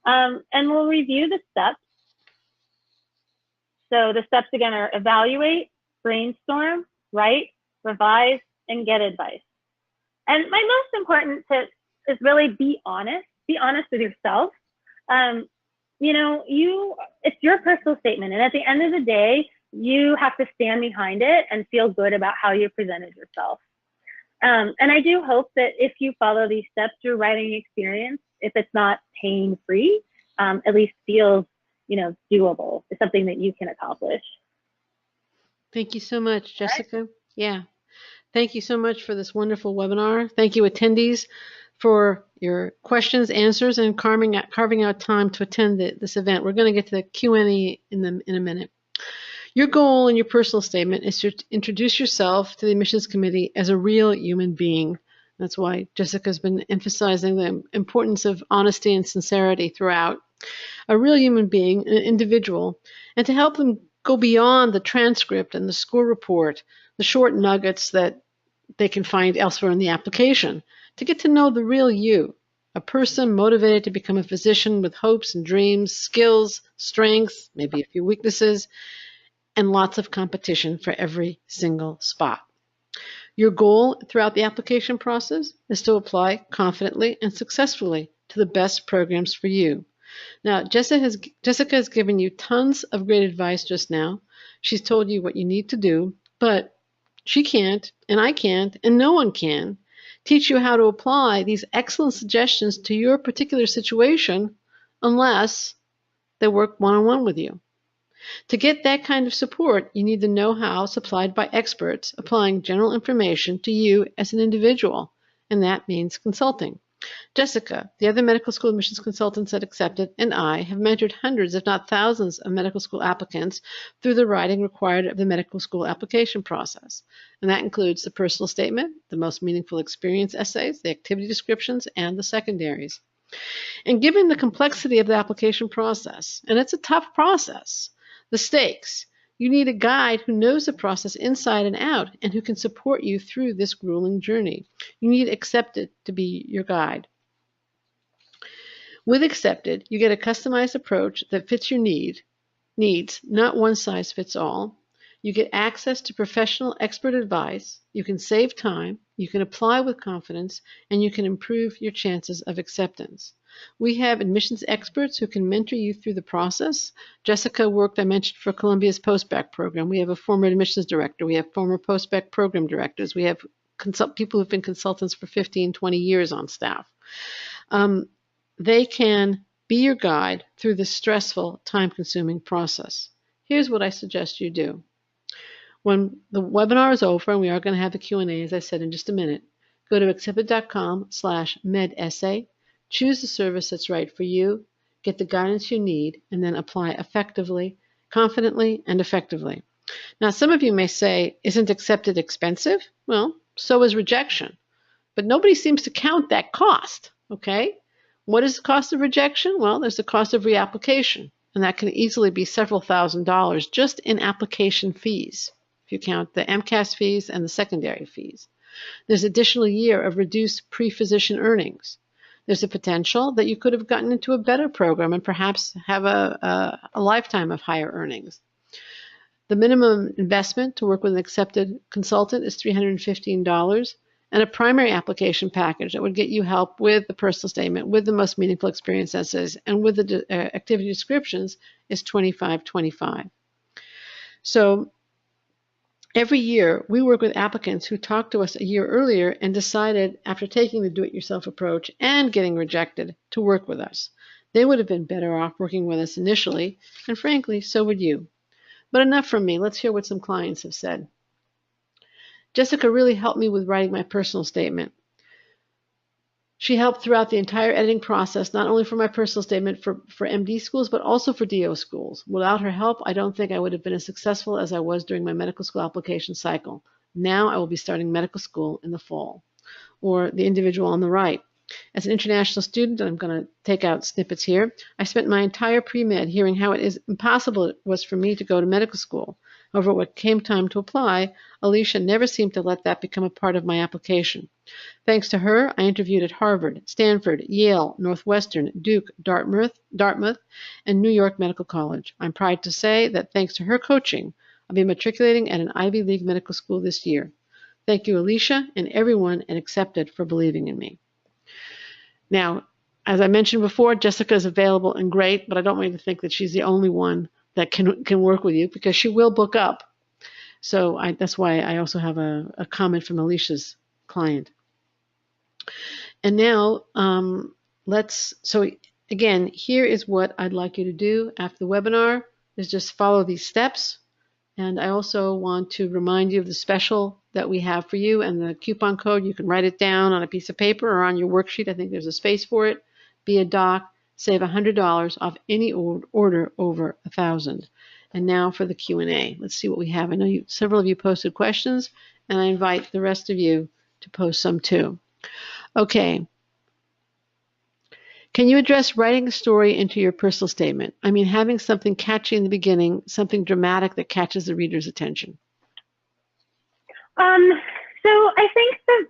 And we'll review the steps. So the steps again are evaluate, brainstorm, write, revise, and get advice. And my most important tip is really be honest. Be honest with yourself. It's your personal statement. And at the end of the day, you have to stand behind it and feel good about how you presented yourself. And I do hope that if you follow these steps, your writing experience, if it's not pain-free, at least feels, doable. It's something that you can accomplish. Thank you so much, Jessica. Right. Yeah. Thank you so much for this wonderful webinar. Thank you, attendees, for your questions, answers, and carving out time to attend this event. We're going to get to the Q&A in a minute. Your goal in your personal statement is to introduce yourself to the admissions committee as a real human being. That's why Jessica's been emphasizing the importance of honesty and sincerity throughout. A real human being, an individual, and to help them go beyond the transcript and the score report, the short nuggets that they can find elsewhere in the application, to get to know the real you, a person motivated to become a physician with hopes and dreams, skills, strengths, maybe a few weaknesses, and lots of competition for every single spot. Your goal throughout the application process is to apply confidently and successfully to the best programs for you. Now, Jessica has given you tons of great advice just now. She's told you what you need to do, but she can't, and I can't, and no one can teach you how to apply these excellent suggestions to your particular situation unless they work one-on-one with you. To get that kind of support, you need the know-how supplied by experts applying general information to you as an individual, and that means consulting. Jessica, the other medical school admissions consultants that accepted, and I have mentored hundreds, if not thousands, of medical school applicants through the writing required of the medical school application process. And that includes the personal statement, the most meaningful experience essays, the activity descriptions, and the secondaries. And given the complexity of the application process, and it's a tough process, the stakes, you need a guide who knows the process inside and out and who can support you through this grueling journey. You need Accepted to be your guide. With Accepted, you get a customized approach that fits your needs, not one size fits all. You get access to professional expert advice. You can save time. You can apply with confidence, and you can improve your chances of acceptance. We have admissions experts who can mentor you through the process. Jessica worked, I mentioned, for Columbia's postbac program. We have a former admissions director. We have former postbac program directors. We have people who've been consultants for 15, 20 years on staff. They can be your guide through this stressful, time-consuming process. Here's what I suggest you do. When the webinar is over, and we are going to have a Q&A, as I said, in just a minute, go to accepted.com/medessay, choose the service that's right for you, get the guidance you need, and then apply effectively, confidently, and effectively. Now, some of you may say, isn't accepted expensive? Well, so is rejection. But nobody seems to count that cost, okay? What is the cost of rejection? Well, there's the cost of reapplication, and that can easily be several $1,000s just in application fees, if you count the MCAS fees and the secondary fees. There's an additional year of reduced pre-physician earnings. There's a potential that you could have gotten into a better program and perhaps have a lifetime of higher earnings. The minimum investment to work with an accepted consultant is $315, and a primary application package that would get you help with the personal statement, with the most meaningful experience essays, and with the activity descriptions is $25.25. So every year, we work with applicants who talked to us a year earlier and decided, after taking the do-it-yourself approach and getting rejected, to work with us. They would have been better off working with us initially, and frankly, so would you. But enough from me. Let's hear what some clients have said. Jessica really helped me with writing my personal statement. She helped throughout the entire editing process, not only for my personal statement for MD schools, but also for DO schools. Without her help, I don't think I would have been as successful as I was during my medical school application cycle. Now I will be starting medical school in the fall. Or the individual on the right. As an international student, and I'm going to take out snippets here, I spent my entire pre-med hearing how impossible it was for me to go to medical school. However, when it came time to apply, Alicia never seemed to let that become a part of my application. Thanks to her, I interviewed at Harvard, Stanford, Yale, Northwestern, Duke, Dartmouth, and New York Medical College. I'm proud to say that thanks to her coaching, I'll be matriculating at an Ivy League medical school this year. Thank you, Alicia, and everyone at Accepted for believing in me. Now, as I mentioned before, Jessica is available and great, but I don't want you to think that she's the only one that can work with you, because she will book up. So that's why I also have a comment from Alicia's client. And now, so again, here is what I'd like you to do after the webinar, is just follow these steps. And I also want to remind you of the special that we have for you and the coupon code. You can write it down on a piece of paper or on your worksheet. I think there's a space for it. Be a doc. Save $100 off any order over $1,000. And now for the Q&A. Let's see what we have. I know several of you posted questions, and I invite the rest of you to post some too. Okay. Can you address writing a story into your personal statement? I mean, having something catchy in the beginning, something dramatic that catches the reader's attention. So I think that,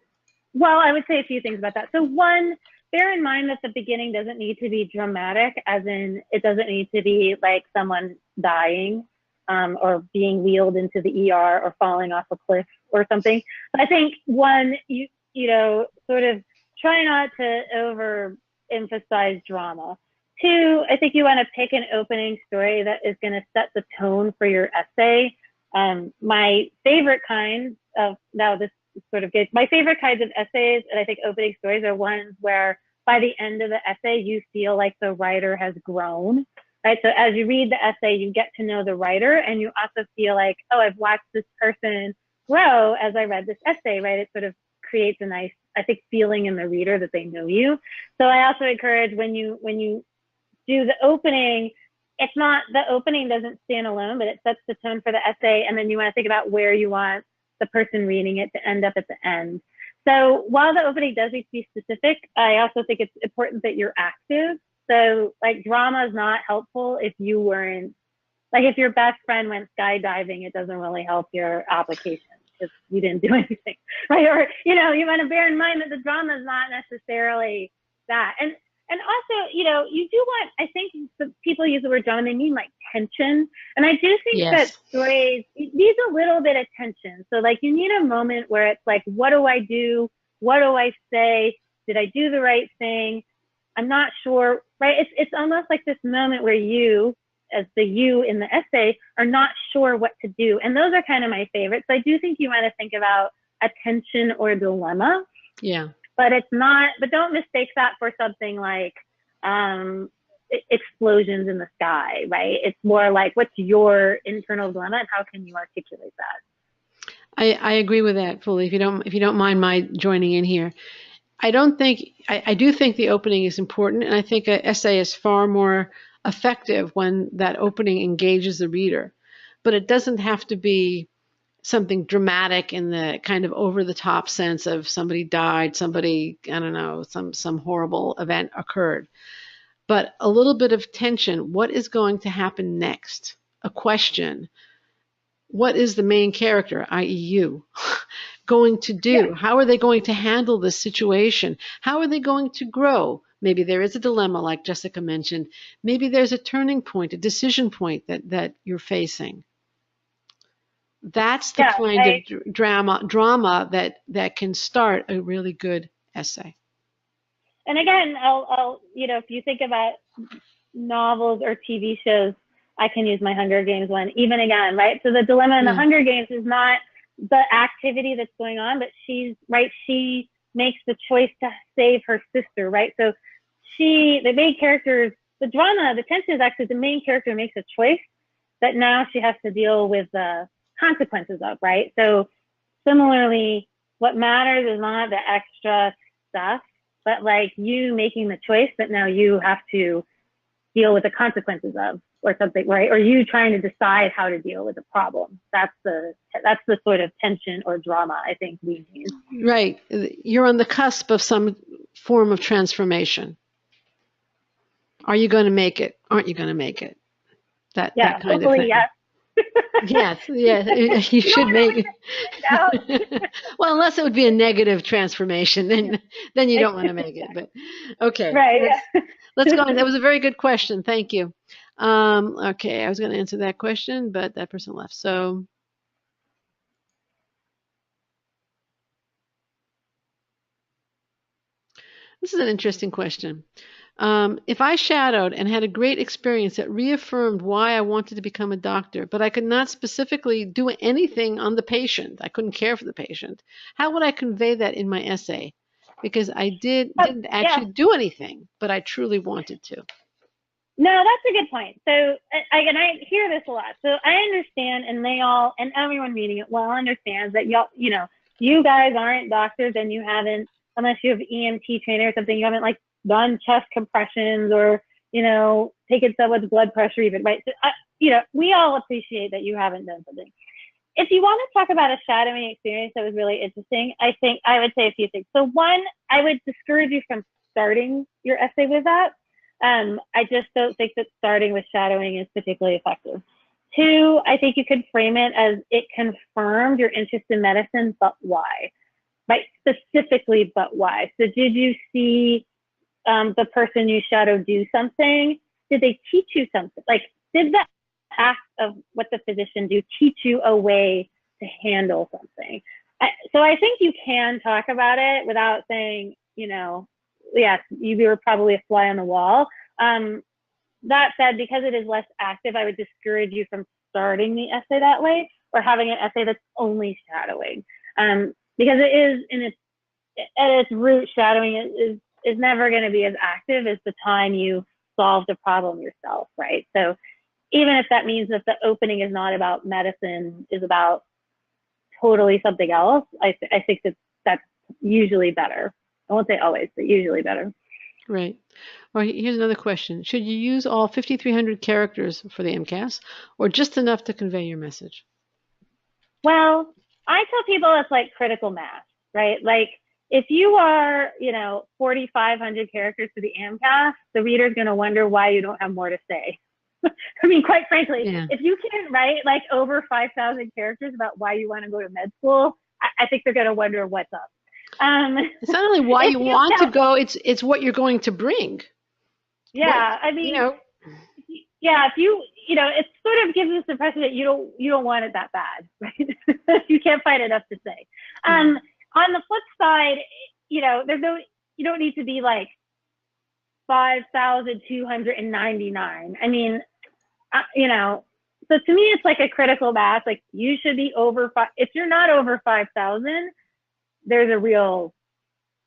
well, I would say a few things about that. So one, bear in mind that the beginning doesn't need to be dramatic, as in it doesn't need to be like someone dying or being wheeled into the ER or falling off a cliff or something. But I think one, you know, sort of try not to overemphasize drama. Two, I think you want to pick an opening story that is going to set the tone for your essay. My favorite kinds of, now this sort of gets, my favorite kinds of essays, and I think opening stories are ones where by the end of the essay, you feel like the writer has grown, right? So as you read the essay, you get to know the writer, and you also feel like, oh, I've watched this person grow as I read this essay, right? It sort of creates a nice, I think, feeling in the reader that they know you. So I also encourage when you do the opening, it's not, the opening doesn't stand alone, but it sets the tone for the essay. And then you want to think about where you want the person reading it to end up at the end. So while the opening does need to be specific, I also think it's important that you're active. So like drama is not helpful if you weren't, like if your best friend went skydiving, it doesn't really help your application because you didn't do anything, right? Or, you know, you want to bear in mind that the drama is not necessarily that. And also, you know, you do want, I think people use the word drama, they mean like tension. And I do think that stories need a little bit of tension. So like you need a moment where it's like, what do I do? What do I say? Did I do the right thing? I'm not sure, right? It's almost like this moment where you, as the you in the essay, are not sure what to do. And those are kind of my favorites. So I do think you want to think about a tension or a dilemma. Yeah. But it's not, but don't mistake that for something like explosions in the sky, right? It's more like, what's your internal dilemma and how can you articulate that? I agree with that fully. If you don't mind my joining in here, I don't think I do think the opening is important, and I think an essay is far more effective when that opening engages the reader. But it doesn't have to be something dramatic in the kind of over the top sense of somebody died, somebody, I don't know, some horrible event occurred. But a little bit of tension. What is going to happen next? A question. What is the main character, i.e. you, going to do? Yeah. How are they going to handle this situation? How are they going to grow? Maybe there is a dilemma, like Jessica mentioned. Maybe there's a turning point, a decision point that you're facing. That's the Yeah. kind of drama that can start a really good essay. And again, I'll, if you think about novels or TV shows, I can use my Hunger Games one, even again, right? So the dilemma in the Yeah. Hunger Games is not the activity that's going on, but she makes the choice to save her sister, right? So the main character, the drama, the tension is actually the main character makes a choice that now she has to deal with the consequences of, right? So similarly, what matters is not the extra stuff, but like you making the choice that now you have to deal with the consequences of, or something, right? Or you trying to decide how to deal with the problem. That's the sort of tension or drama I think we need. Right. You're on the cusp of some form of transformation. Are you going to make it? Aren't you going to make it? That kind of Hopefully, thing. yes. Yes, yes, you should make it. Well, unless it would be a negative transformation, then you don't want to make it. But okay, Right. let's go on. That was a very good question. Thank you. Okay, I was going to answer that question, but that person left. So this is an interesting question. If I shadowed and had a great experience that reaffirmed why I wanted to become a doctor, but I could not specifically do anything on the patient, I couldn't care for the patient, how would I convey that in my essay? Because I didn't Yeah. actually do anything, but I truly wanted to. No, that's a good point. So, I hear this a lot. So I understand, and everyone reading it well understands that you guys aren't doctors, and you haven't, unless you have EMT training or something, you haven't like done chest compressions or taken someone's blood pressure even, right? So, we all appreciate that you haven't done something. If you want to talk about a shadowing experience that was really interesting, I think I would say a few things. So one, I would discourage you from starting your essay with that. I just don't think that starting with shadowing is particularly effective. Two, I think you could frame it as it confirmed your interest in medicine, but why? Right? Specifically, but why? So did you see the person you shadowed do something? Did they teach you something? Like, did the act of what the physician do teach you a way to handle something? So I think you can talk about it without saying, yes, you were probably a fly on the wall. That said, because it is less active, I would discourage you from starting the essay that way or having an essay that's only shadowing. Because it is, at its root, shadowing is never going to be as active as the time you solve the problem yourself, right? So even if that means that the opening is not about medicine, is about totally something else, I think that's usually better. I won't say always, but usually better. Right. Or here's another question. Should you use all 5,300 characters for the MCAS or just enough to convey your message? Well, I tell people it's like critical mass, right? Like if you are, 4,500 characters for the AMCAS, the reader's going to wonder why you don't have more to say. I mean, quite frankly, Yeah. if you can't write like over 5,000 characters about why you want to go to med school, I think they're going to wonder what's up. It's not only why you want to go; it's what you're going to bring. Yeah, I mean, yeah, if it sort of gives us the impression that you don't want it that bad, right? You can't find enough to say. On the flip side, there's no, you don't need to be like 5,299. I mean, you know, so to me, it's like a critical mass. Like you should be over five. If you're not over 5,000, there's a real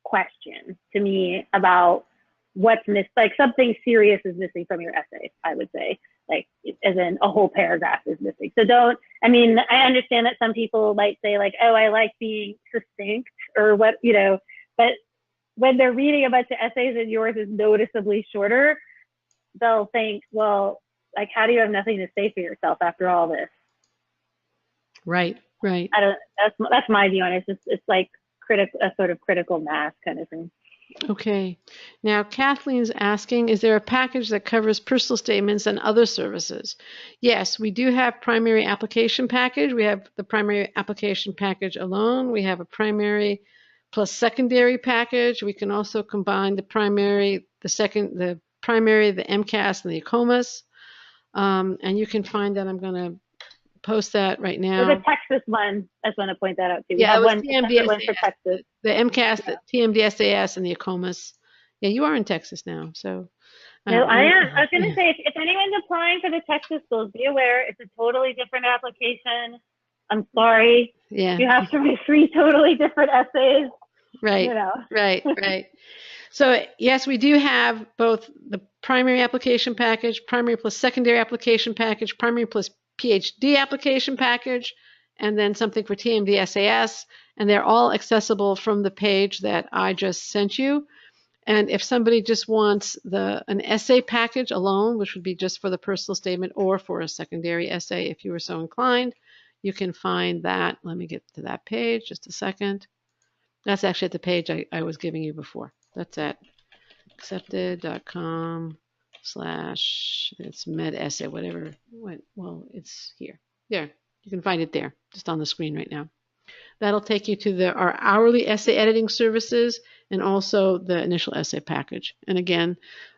question to me about what's missed. Like something serious is missing from your essay, I would say. Like, as in a whole paragraph is missing. So I mean, I understand that some people might say like, oh, I like being succinct or what, but when they're reading a bunch of essays and yours is noticeably shorter, they'll think, well, like, how do you have nothing to say for yourself after all this? Right, right. That's my view on it. It's like a sort of critical mass kind of thing. Okay. Now, Kathleen's asking, is there a package that covers personal statements and other services? Yes, we do have primary application package. We have the primary application package alone. We have a primary plus secondary package. We can also combine the primary, the primary, the MCAS, and the ACOMAS. And you can find that. I'm going to post that right now. There's a Texas one. I just want to point that out too. Yeah, it was one for Texas. The MCAS, the TMDSAS, and the ACOMAS. Yeah, you are in Texas now, so. No, I am. I was going to say, if anyone's applying for the Texas schools, be aware it's a totally different application. I'm sorry. Yeah. You have to write 3 totally different essays. Right. Right. So yes, we do have both the primary application package, primary plus secondary application package, primary plus PhD application package, and then something for TMDSAS, and they're all accessible from the page that I just sent you. And if somebody just wants an essay package alone, which would be just for the personal statement or for a secondary essay, if you were so inclined, you can find that. Let me get to that page, just a second. That's actually at the page I was giving you before. That's at accepted.com/ it's med essay, whatever. Well, it's here. There. You can find it there, just on the screen right now. That'll take you to our hourly essay editing services and also the initial essay package. And again,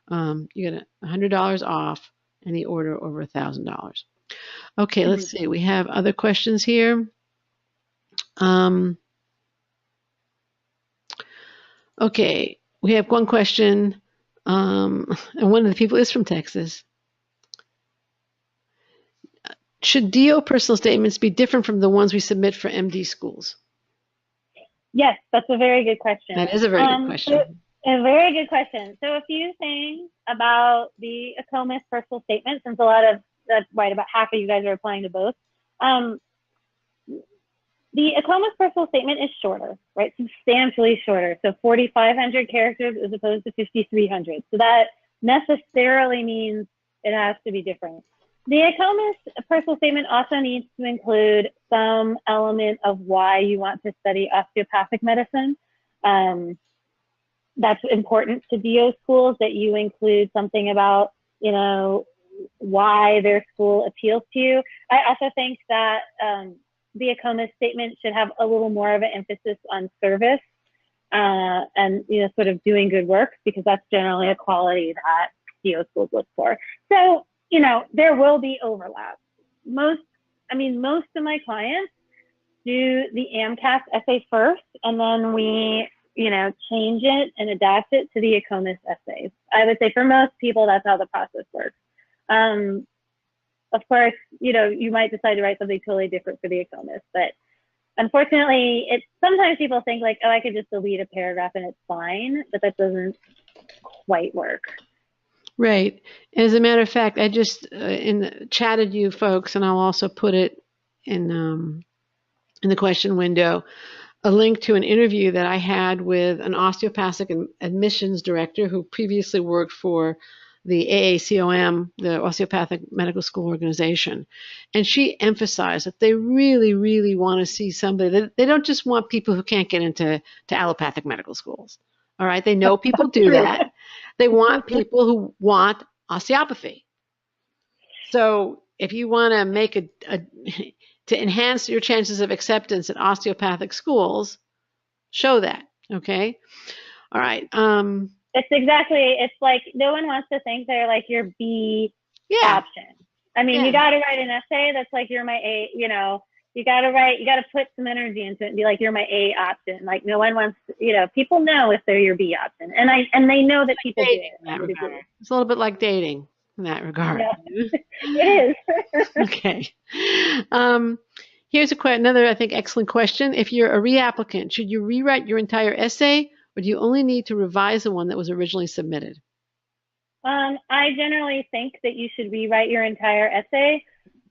you get $100 off any order over $1,000. Okay, let's see. We have other questions here. Okay, we have one question, and one of the people is from Texas. Should DO personal statements be different from the ones we submit for MD schools? Yes, that's a very good question. That is a very good question. A very good question. So a few things about the ACOMAS personal statement, since that's right, about half of you guys are applying to both. The ACOMAS personal statement is shorter, right? Substantially shorter. So 4,500 characters as opposed to 5,300. So that necessarily means it has to be different. The ACOMAS personal statement also needs to include some element of why you want to study osteopathic medicine. That's important to DO schools, that you include something about, why their school appeals to you. I also think that the ACOMAS statement should have a little more of an emphasis on service and, sort of doing good work, because that's generally a quality that DO schools look for. So, there will be overlap. Most of my clients do the AMCAS essay first, and then we, change it and adapt it to the ACOMAS essays. I would say for most people, that's how the process works. Of course, you might decide to write something totally different for the ACOMAS, but unfortunately, sometimes people think like, oh, I could just delete a paragraph and it's fine, but that doesn't quite work. Right. As a matter of fact, I just chatted you folks, and I'll also put it in the question window, a link to an interview that I had with an osteopathic admissions director who previously worked for the AACOM, the Osteopathic Medical School Organization. And she emphasized that they really, really want to see somebody. They don't just want people who can't get into allopathic medical schools. All right. They know people do that. They want people who want osteopathy. So if you want to make to enhance your chances of acceptance at osteopathic schools, show that. Okay. All right. It's like no one wants to think they're like your B option. I mean, you got to write an essay that's like you're my A, You got to write. You got to put some energy into it and be like, you're my A option. Like no one wants, people know if they're your B option, and they know that people do Dating it. in that regard. It's a little bit like dating in that regard. Yeah, it is. Okay. Um, here's another, I think, excellent question. If you're a reapplicant, should you rewrite your entire essay, or do you only need to revise the one that was originally submitted? I generally think that you should rewrite your entire essay,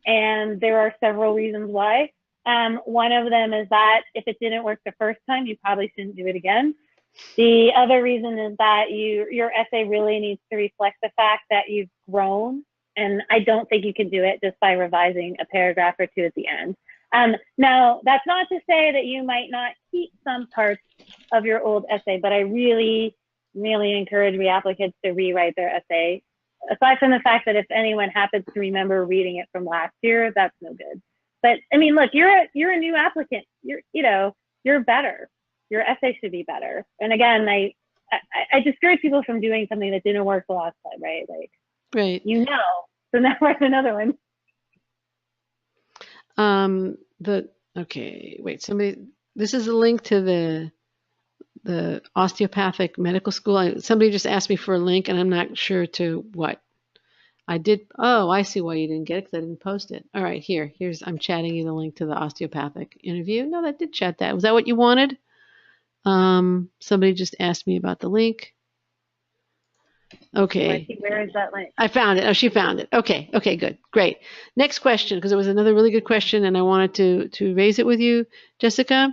and there are several reasons why. One of them is that if it didn't work the first time, you probably shouldn't do it again. The other reason is that your essay really needs to reflect the fact that you've grown, and I don't think you can do it just by revising a paragraph or two at the end. Now, that's not to say that you might not keep some parts of your old essay, but I really, really encourage reapplicants to rewrite their essay. Aside from the fact that if anyone happens to remember reading it from last year, that's no good. But I mean, look, you're a new applicant. You're better. Your essay should be better. And again, I discourage people from doing something that didn't work the last time, right? Like, right. So now write another one. Okay, wait, this is a link to the osteopathic medical school. Somebody just asked me for a link, and I'm not sure to what. I did. Oh, I see why you didn't get it, because I didn't post it. All right, I'm chatting you the link to the osteopathic interview. No, that did chat that. Was that what you wanted? Somebody just asked me about the link. Okay. Where is that link? I found it. Oh, she found it. Okay, good. Great. Next question, because it was another really good question, and I wanted to raise it with you, Jessica.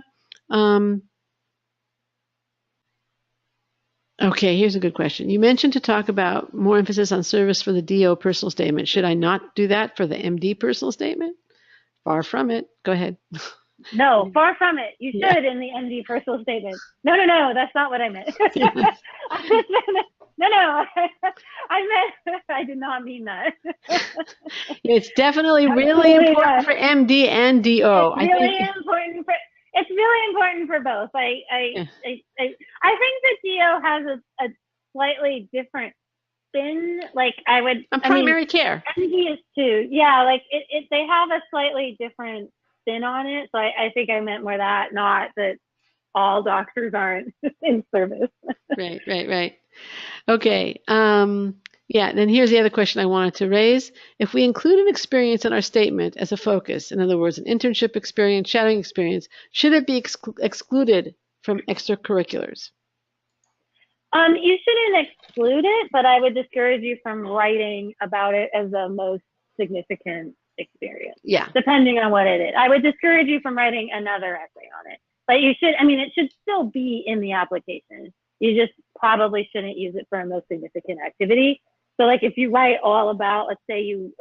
Okay, here's a good question. You mentioned to talk about more emphasis on service for the DO personal statement. Should I not do that for the MD personal statement? Far from it. Go ahead. No, far from it. You should in the MD personal statement. No, that's not what I meant. No, I did not mean that. It's definitely really important for MD and DO. It's really important for both. I think that DO has a slightly different spin. Like primary care. MD is too. Yeah, like they have a slightly different spin on it. So I think I meant more that, not that all doctors aren't in service. Right. Okay. Then here's the other question I wanted to raise. If we include an experience in our statement as a focus, in other words, an internship experience, shadowing experience, should it be excluded from extracurriculars? You shouldn't exclude it, but I would discourage you from writing about it as the most significant experience. Yeah. Depending on what it is. I would discourage you from writing another essay on it. But it should still be in the application. You just probably shouldn't use it for a most significant activity. So like if you write all about, let's say you,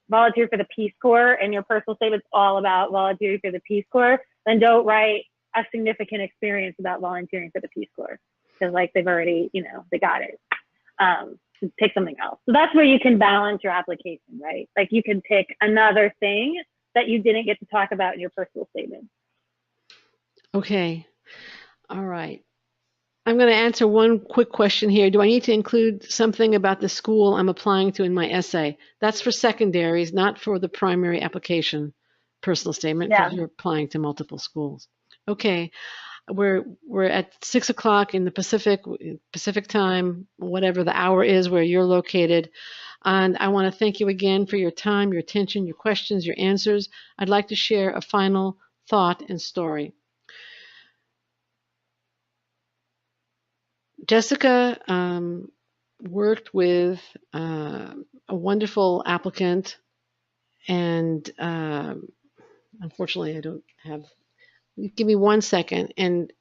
volunteer for the Peace Corps, and your personal statement's all about volunteering for the Peace Corps, then don't write a significant experience about volunteering for the Peace Corps, because like they've already, they got it. Pick something else. So that's where you can balance your application, right? Like you can pick another thing that you didn't get to talk about in your personal statement. Okay. All right. I'm going to answer one quick question here. Do I need to include something about the school I'm applying to in my essay? That's for secondaries, not for the primary application personal statement, because you're applying to multiple schools. Okay. We're at 6:00 in the Pacific time, whatever the hour is where you're located. And I want to thank you again for your time, your attention, your questions, your answers. I'd like to share a final thought and story. Jessica worked with a wonderful applicant, and unfortunately, I don't have. Give me 1 second, and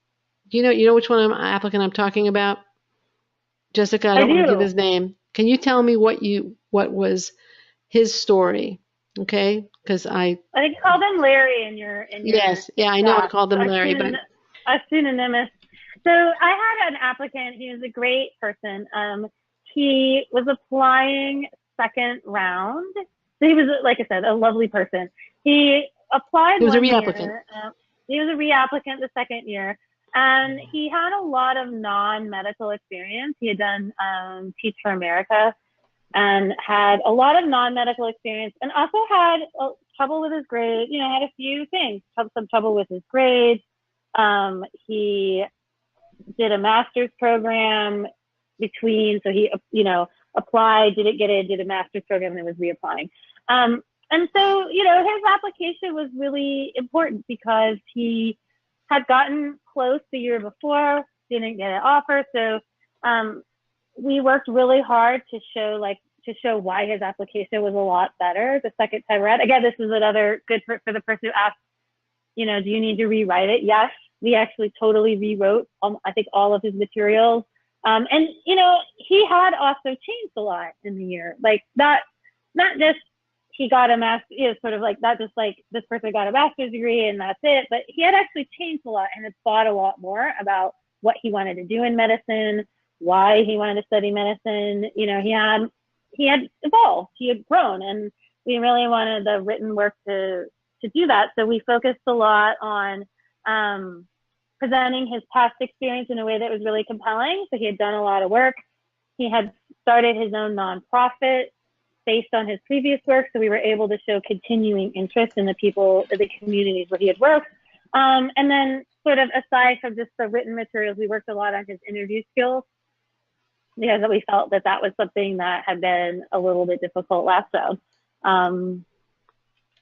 you know which applicant I'm talking about, Jessica. I don't want to give his name. Can you tell me what was his story? Okay, because I think you called him Larry in your yes, yeah, I know I called him Larry, but a pseudonymous. So I had an applicant. He was a great person. He was applying second round. So he was, like I said, a lovely person. He applied. He was a reapplicant. He was a reapplicant the second year, and he had a lot of non-medical experience. He had done Teach for America, and had a lot of non-medical experience, and also had trouble with his grades, had a few things, some trouble with his grades. He did a master's program so he, applied, didn't get in, did a master's program, and was reapplying. And so, his application was really important because he had gotten close the year before, didn't get an offer. So we worked really hard to show why his application was a lot better the second time around. Again, this is another good for the person who asked, do you need to rewrite it? Yes, we actually totally rewrote, I think, all of his materials. And, he had also changed a lot in the year. Like, not just he got a master, sort of like, not just like this person got a master's degree and that's it, but he had actually changed a lot and had thought a lot more about what he wanted to do in medicine, why he wanted to study medicine. He had evolved, he had grown, and we really wanted the written work to do that. So we focused a lot on presenting his past experience in a way that was really compelling. So he had done a lot of work. He had started his own nonprofit based on his previous work. So we were able to show continuing interest in the communities where he had worked. And then sort of aside from just the written materials, we worked a lot on his interview skills, because we felt that was something that had been a little bit difficult last round.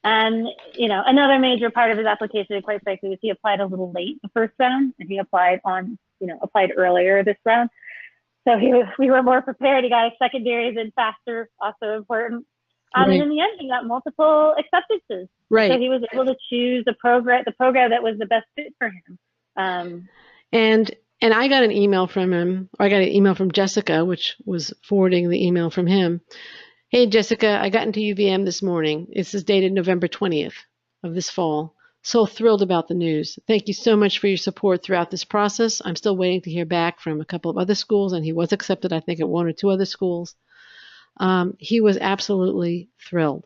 And, another major part of his application, quite frankly, was he applied a little late the first round, and he applied earlier this round. So we were more prepared. He got his secondaries in faster, also important. Right. And in the end, he got multiple acceptances. Right. So he was able to choose the program that was the best fit for him. And I got an email from him, or I got an email from Jessica, which was forwarding the email from him. Hey, Jessica, I got into UVM this morning. This is dated November 20th of this fall. So thrilled about the news. Thank you so much for your support throughout this process. I'm still waiting to hear back from a couple of other schools, and he was accepted, I think, at one or two other schools. He was absolutely thrilled.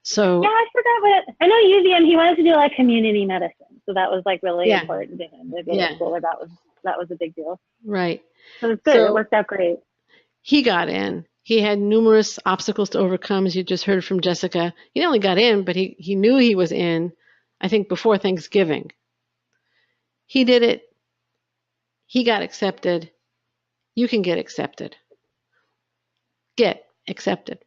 So yeah, I forgot I know UVM, he wanted to do like community medicine. So that was like really important to him. To go to school, that was a big deal. Right. So it's good. It worked out great. He got in. He had numerous obstacles to overcome, as you just heard from Jessica. He not only got in, but he knew he was in, I think, before Thanksgiving. He did it. He got accepted. You can get accepted. Get accepted.